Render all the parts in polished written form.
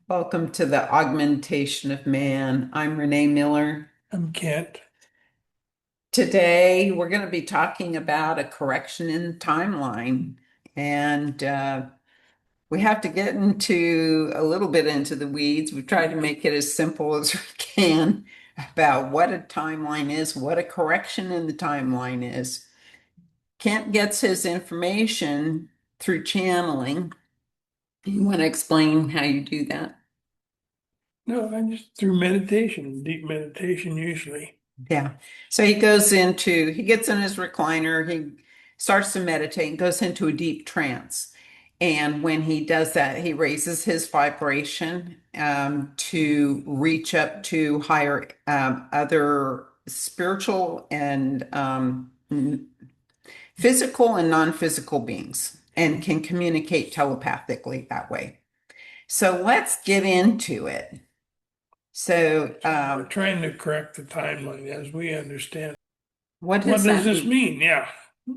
Welcome to the Augmentation of Man. I'm Renee Miller. I'm Kent. Today, we're going to be talking about a correction in timeline. And we have to get into a little bit into the weeds. We've tried to make it as simple as we can about what a timeline is, what a correction in the timeline is. Kent gets his information through channeling. You want to explain how you do that? No, I just through meditation, deep meditation usually. Yeah. So he gets in his recliner, he starts to meditate and goes into a deep trance. And when he does that, he raises his vibration to reach up to higher, other spiritual and physical and non-physical beings and can communicate telepathically that way. So let's get into it. So, We're trying to correct the timeline as we understand. what What does does that this mean? mean? Yeah.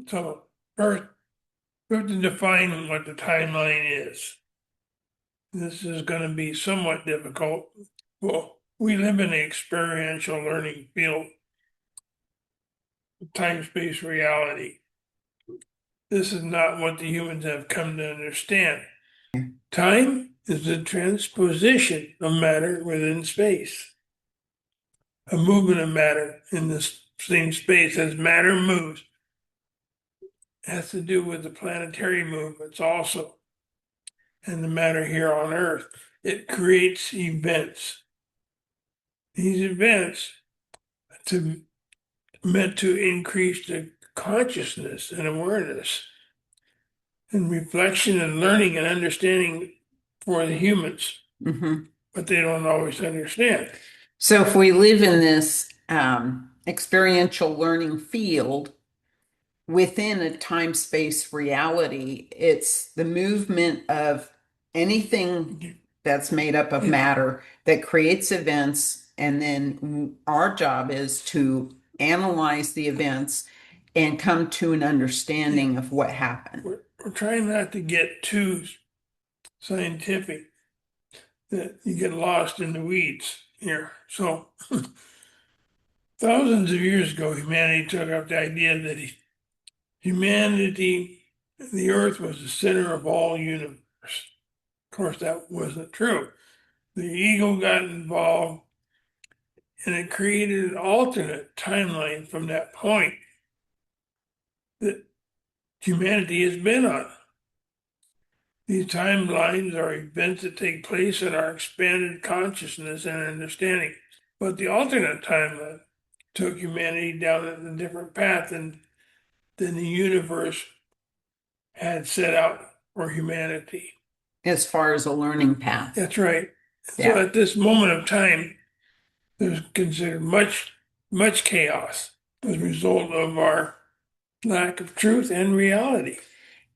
So first, we have to define what the timeline is. This is going to be somewhat difficult. Well, we live in the experiential learning field, time-space reality. This is not what the humans have come to understand. Time is the transposition of matter within space. A movement of matter in this same space as matter moves has to do with the planetary movements also and the matter here on Earth. It creates events. These events to meant to increase the consciousness and awareness and reflection and learning and understanding for the humans, Mhm. but they don't always understand. So if we live in this experiential learning field within a time-space reality, it's the movement of anything that's made up of matter that creates events, and then our job is to analyze the events and come to an understanding of what happened. We're trying not to get too scientific that you get lost in the weeds here. So thousands of years ago, humanity took up the idea that humanity, the earth was the center of all universe. Of course, that wasn't true. The ego got involved and it created an alternate timeline from that point that humanity has been on. These timelines are events that take place in our expanded consciousness and understanding. But the alternate timeline took humanity down a different path than the universe had set out for humanity. As far as a learning path. That's right. So Yeah. at this moment of time, there's considered much chaos as a result of our lack of truth and reality.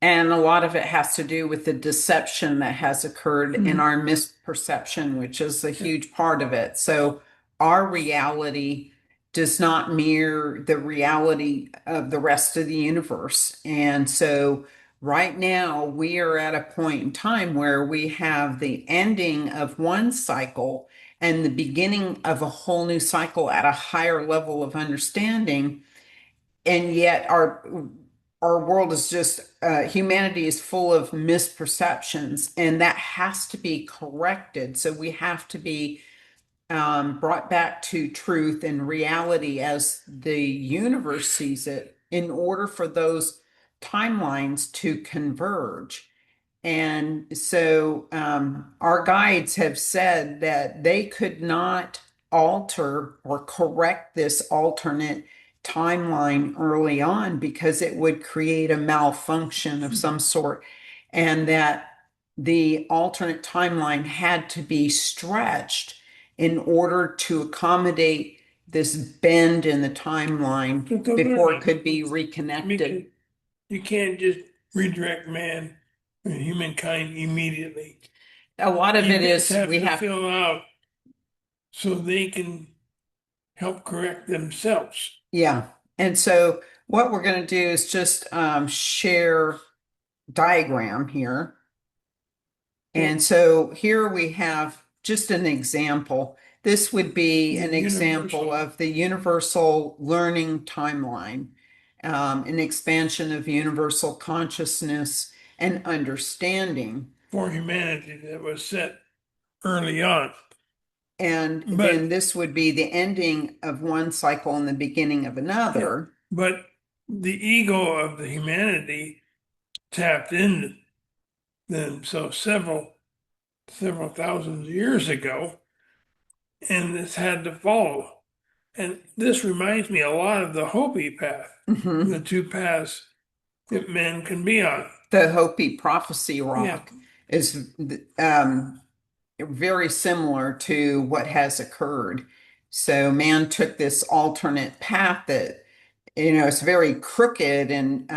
And a lot of it has to do with the deception that has occurred in our misperception, which is a huge part of it. So our reality does not mirror the reality of the rest of the universe. And so right now we are at a point in time where we have the ending of one cycle and the beginning of a whole new cycle at a higher level of understanding. And yet our world is just humanity is full of misperceptions, and that has to be corrected. So we have to be brought back to truth and reality as the universe sees it in order for those timelines to converge. And so our guides have said that they could not alter or correct this alternate timeline early on because it would create a malfunction of some sort, and that the alternate timeline had to be stretched in order to accommodate this bend in the timeline before it could be reconnected. You can't just redirect man and humankind immediately. A lot of it Events is have we to have, fill out so they can help correct themselves. yeah. And so what we're going to do is just share diagram here. And so here we have just an example. This would be The an example universal- of the universal learning timeline, an expansion of universal consciousness and understanding. for humanity that was set early on. And But then this would be the ending of one cycle and the beginning of another. but the ego of the humanity tapped into themselves several thousand years ago, and this had to follow. And this reminds me a lot of the Hopi path, Mhm. the two paths that men can be on. The Hopi prophecy Yeah, rock is very similar to what has occurred. So man took this alternate path that, it's very crooked, and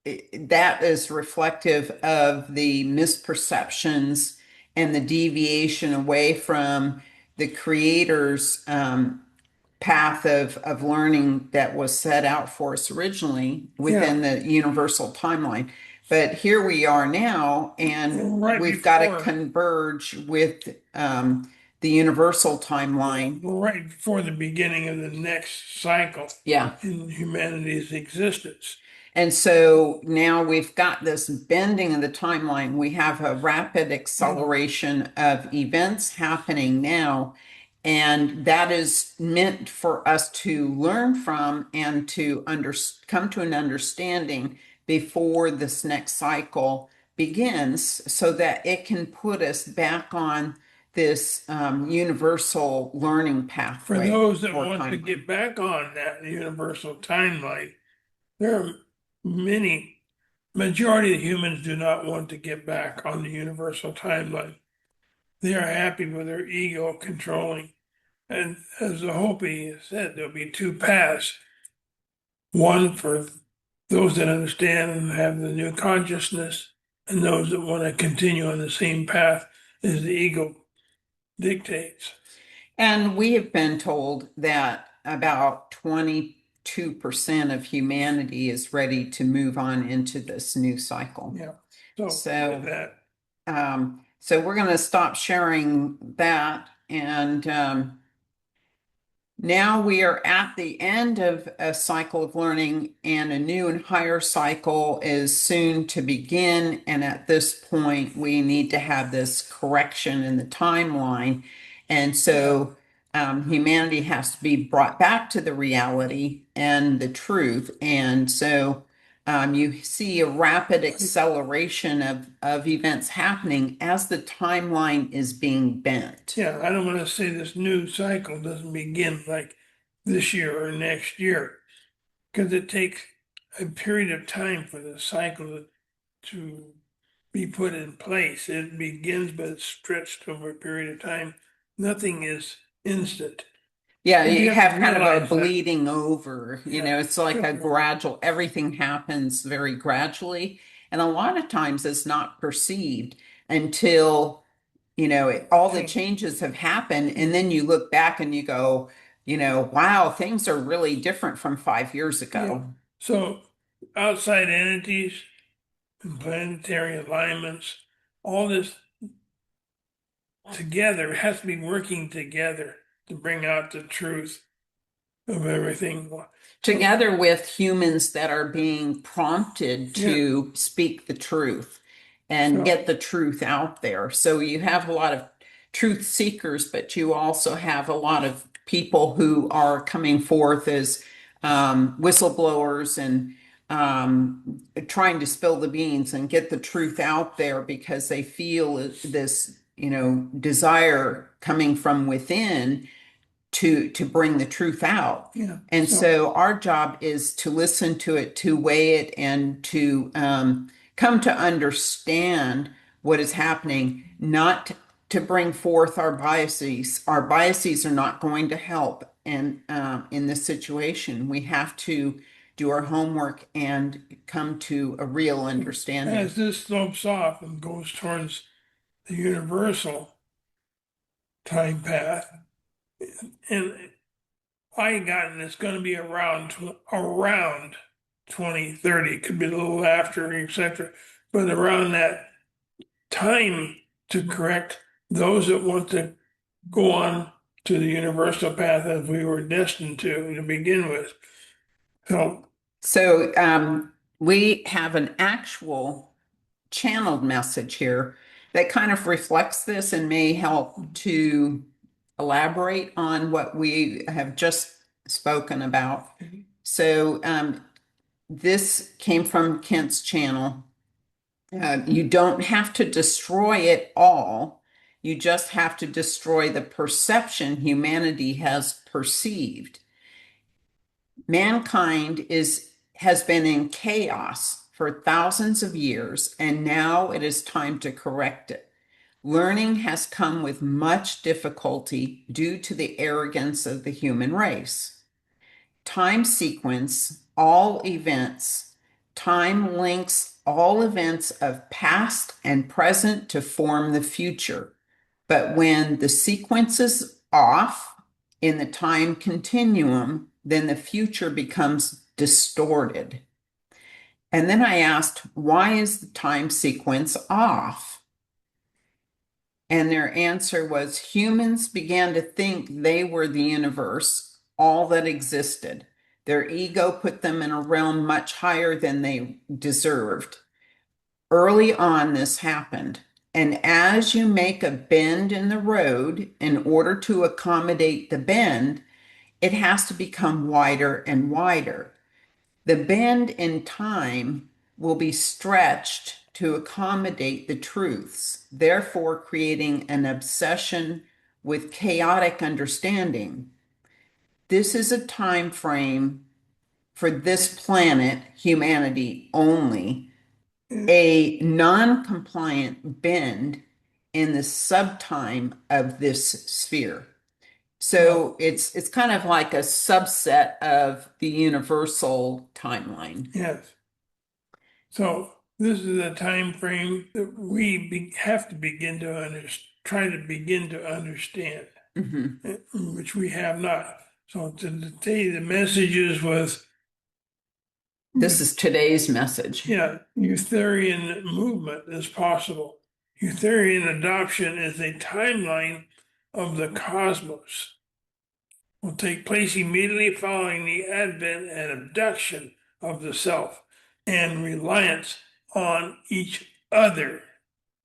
that is reflective of the misperceptions and the deviation away from the creator's path of learning that was set out for us originally within the universal timeline. But here we are now, and right we've got to before converge with the universal timeline. right before the beginning of the next cycle Yeah. in humanity's existence. And so now we've got this bending of the timeline. We have a rapid acceleration of events happening now. And that is meant for us to learn from and to come to an understanding before this next cycle begins, so that it can put us back on this universal learning For pathway. those that or want to timeline. get back on that universal timeline, there are majority of humans do not want to get back on the universal timeline. They are happy with their ego controlling. And as the Hopi said, there'll be two paths. One for those that understand and have the new consciousness, and those that want to continue on the same path as the ego dictates. And we have been told that about 22% of humanity is ready to move on into this new cycle. Yeah. So, So, with that, so we're going to stop sharing that. And now we are at the end of a cycle of learning, and a new and higher cycle is soon to begin. And at this point, we need to have this correction in the timeline. And so humanity has to be brought back to the reality and the truth. And so you see a rapid acceleration of events happening as the timeline is being bent. yeah, I don't want to say this new cycle doesn't begin like this year or next year, because it takes a period of time for the cycle to be put in place. It begins, but it's stretched over a period of time. Nothing is instant. Yeah, And you have to have kind of a realize that. bleeding over, Yeah. it's like a gradual, everything happens very gradually. And a lot of times it's not perceived until, all the changes have happened. And then you look back and you go, wow, things are really different from 5 years Yeah. ago. So outside entities and planetary alignments, all this together has to be working together to bring out the truth of everything. Together with humans that are being prompted to speak the truth and So- get the truth out there. So you have a lot of truth seekers, but you also have a lot of people who are coming forth as whistleblowers and trying to spill the beans and get the truth out there, because they feel this, desire coming from within to bring the truth out. Yeah. And so our job is to listen to it, to weigh it, and to come to understand what is happening, not to bring forth our biases. Our biases are not going to help. And in this situation, we have to do our homework and come to a real understanding. as this slopes off and goes towards the universal time path, and I gotten it's going to be around 2030, could be a little after, etc. But around that time to correct those that want to go on to the universal path as we were destined to begin with. So we have an actual channeled message here that kind of reflects this and may help to elaborate on what we have just spoken about. So this came from Kent's channel. You don't have to destroy it all. You just have to destroy the perception humanity has perceived. Mankind has been in chaos for thousands of years, and now it is time to correct it. Learning has come with much difficulty due to the arrogance of the human race. Time sequence all events, time links all events of past and present to form the future. But when the sequence is off in the time continuum, then the future becomes distorted. And then I asked, why is the time sequence off? And their answer was humans began to think they were the universe, all that existed. Their ego put them in a realm much higher than they deserved. Early on, this happened. And as you make a bend in the road, in order to accommodate the bend, it has to become wider and wider. The bend in time will be stretched to accommodate the truths, therefore creating an obsession with chaotic understanding. This is a time frame for this planet, humanity only, a non-compliant bend in the subtime of this sphere. So it's kind of like a subset of the universal timeline. Yes. So this is a time frame that we have to begin to try to begin to understand, which we have not. So today the messages was This is today's message. yeah, Eutherian movement is possible. Eutherian adoption is a timeline of the cosmos. Will take place immediately following the advent and abduction of the self and reliance on each other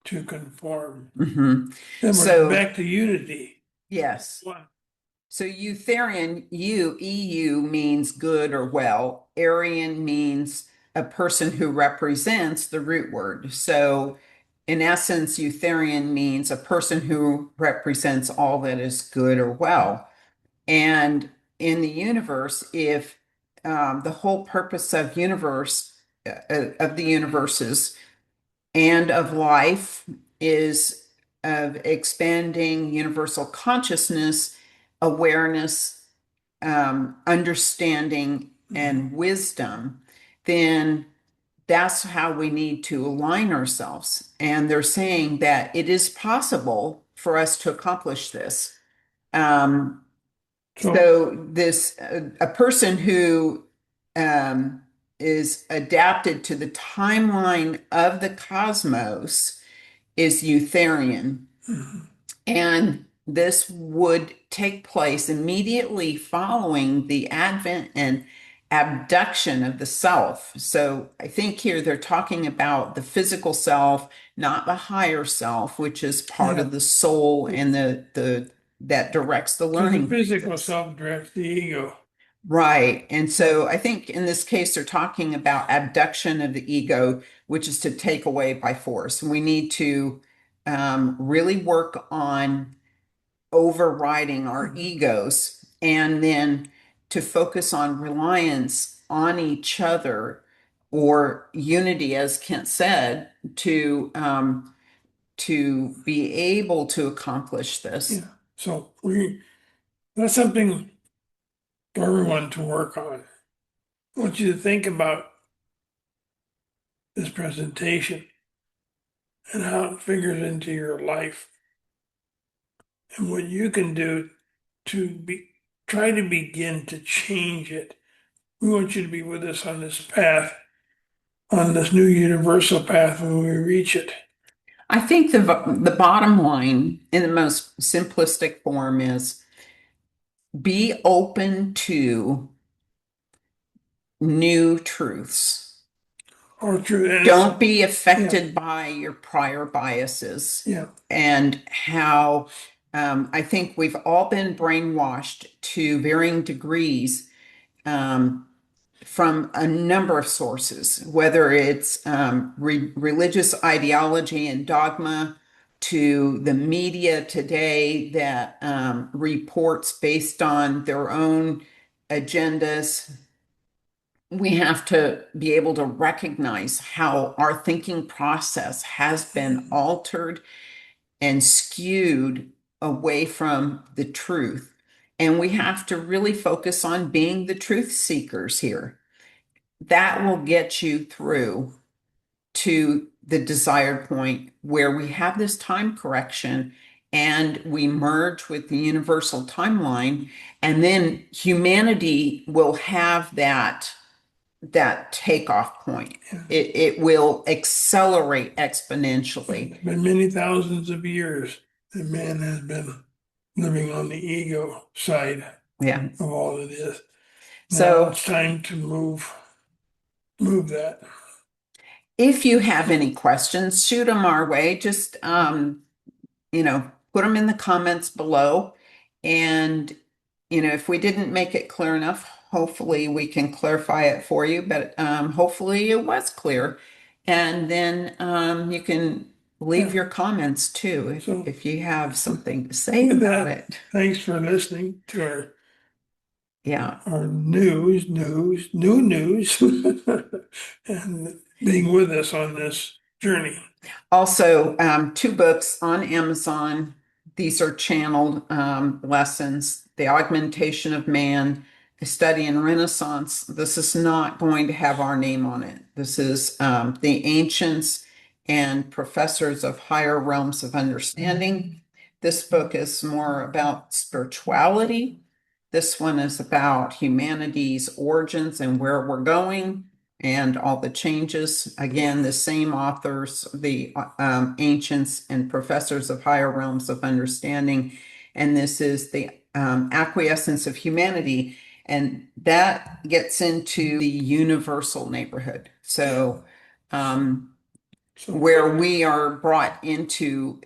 to conform. Mhm. Then we're So- back to unity. Yes. Wow. So Eutherian, EU means good or well. Aryan means a person who represents the root word. So in essence, Eutherian means a person who represents all that is good or well. And in the universe, if the whole purpose of of the universes and of life is of expanding universal consciousness, awareness, understanding, and wisdom, then that's how we need to align ourselves. And they're saying that it is possible for us to accomplish this. So this a person who is adapted to the timeline of the cosmos is Eutherian. And this would take place immediately following the advent and abduction of the self. So I think here they're talking about the physical self, not the higher self, which is part of the soul and the that directs the learning. The physical self directs the ego. Right. And so I think in this case, they're talking about abduction of the ego, which is to take away by force. We need to really work on overriding our egos and then to focus on reliance on each other or unity, as Kent said, to be able to accomplish this. Yeah. So that's something for everyone to work on. I want you to think about this presentation and how it figures into your life and what you can do to try to begin to change it. We want you to be with us on this path, on this new universal path when we reach it. I think the bottom line in the most simplistic form is be open to new truths. Or true, and Don't be yeah, affected by your prior biases yeah, and how I think we've all been brainwashed to varying degrees from a number of sources, whether it's religious ideology and dogma to the media today that reports based on their own agendas. We have to be able to recognize how our thinking process has been altered and skewed away from the truth. And we have to really focus on being the truth seekers here. That will get you through to the desired point where we have this time correction and we merge with the universal timeline, and then humanity will have that takeoff point. yeah. It will accelerate exponentially. It's been many thousands of years that man has been living on the ego side Yeah. of all of this. Now So it's time to move that. if you have any questions, shoot them our way. Just put them in the comments below. And if we didn't make it clear enough, hopefully we can clarify it for you. But hopefully it was clear. And then you can leave Yeah. your comments too So if you have something to say with about that, it. thanks for listening to Yeah. our new news, and being with us on this journey. Also, two books on Amazon. These are channeled lessons: The Augmentation of Man, A Study in Renaissance. This is not going to have our name on it. This is the ancients and professors of higher realms of understanding. This book is more about spirituality. This one is about humanity's origins and where we're going and all the changes. Again, the same authors, the ancients and professors of higher realms of understanding. And this is the acquiescence of humanity. And that gets into the universal neighborhood. So, where we are brought into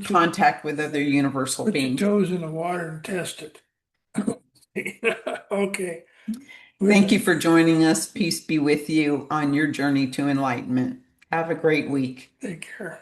contact with other universal Put your beings. toes in the water and test it. Okay. Thank you for joining us. Peace be with you on your journey to enlightenment. Have a great week. Take care.